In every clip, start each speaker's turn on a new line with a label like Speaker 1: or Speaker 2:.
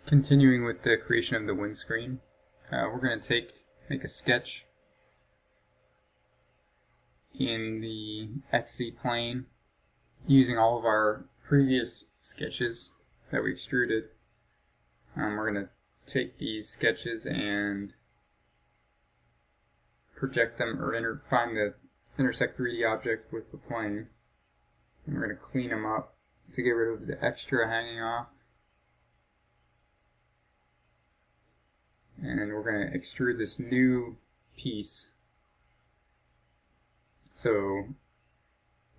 Speaker 1: Continuing with the creation of the windscreen, we're going to make a sketch in the XZ plane using all of our previous sketches that we extruded. We're going to take these sketches and project them, or find the intersect 3D object with the plane, and we're going to clean them up to get rid of the extra hanging off. And we're going to extrude this new piece,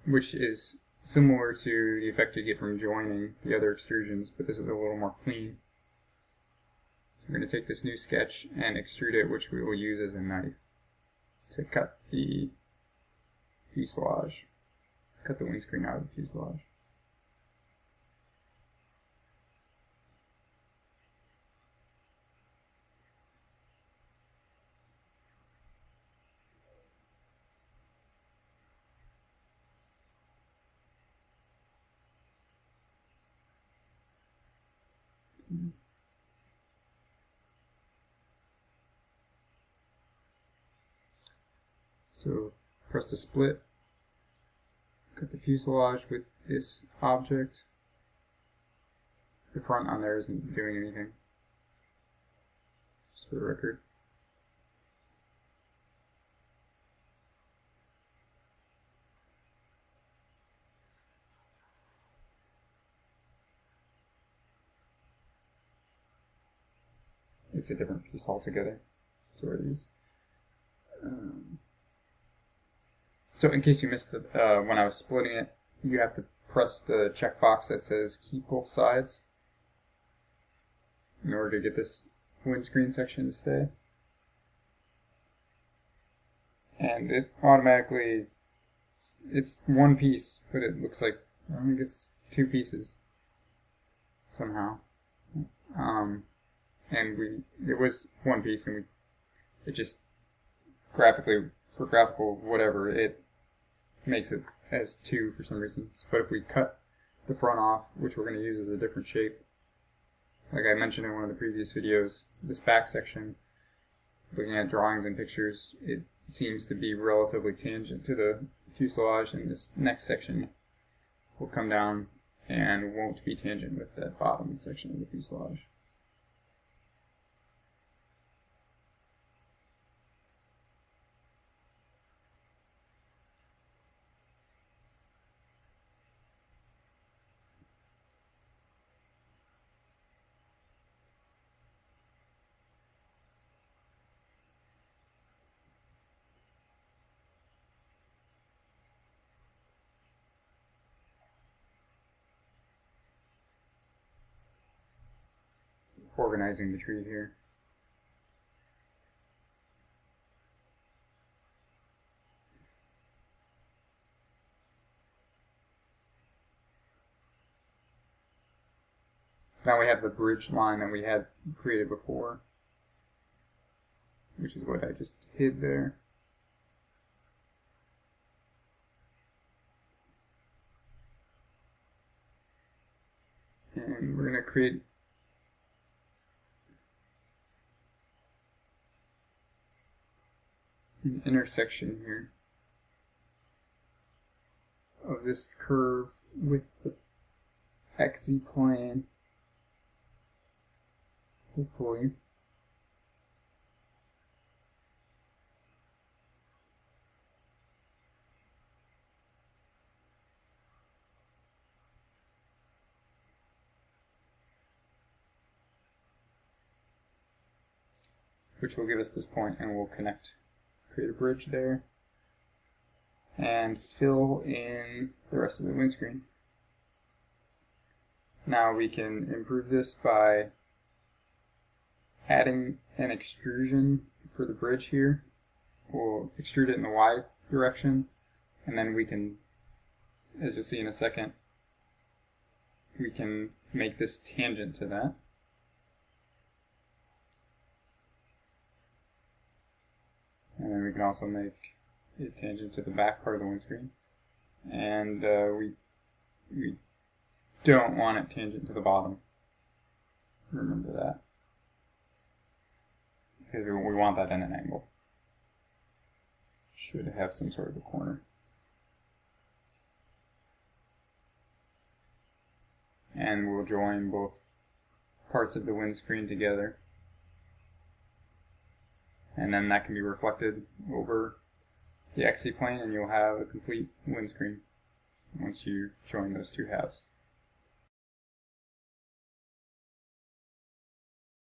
Speaker 1: which is similar to the effect you get from joining the other extrusions, but this is a little more clean. So we're going to take this new sketch and extrude it, which we will use as a knife to cut the fuselage, cut the windscreen out of the fuselage. So press the split, cut the fuselage with this object. The front on there isn't doing anything, just for the record. It's a different piece altogether. That's what it is. So in case you missed it, when I was splitting it, you have to press the checkbox that says keep both sides in order to get this windscreen section to stay. And it automatically, it's one piece, but it looks like, I guess, two pieces somehow. And it was one piece, and it just graphically, for graphical whatever, it makes it as two for some reason. But if we cut the front off, which we're going to use as a different shape, like I mentioned in one of the previous videos, this back section, looking at drawings and pictures, it seems to be relatively tangent to the fuselage, and this next section will come down and won't be tangent with that bottom section of the fuselage. Organizing the tree here. So now we have the bridge line that we had created before, which is what I just hid there. And we're going to create an intersection here of this curve with the XZ plane, hopefully. Which will give us this point, and we'll create a bridge there, and fill in the rest of the windscreen. Now we can improve this by adding an extrusion for the bridge here. We'll extrude it in the Y direction, and then we can, as you'll see in a second, we can make this tangent to that. And then we can also make it tangent to the back part of the windscreen. And we don't want it tangent to the bottom. remember that. Because we want that in an angle. Should have some sort of a corner. And we'll join both parts of the windscreen together. And then that can be reflected over the XC plane, and you'll have a complete windscreen once you join those two halves.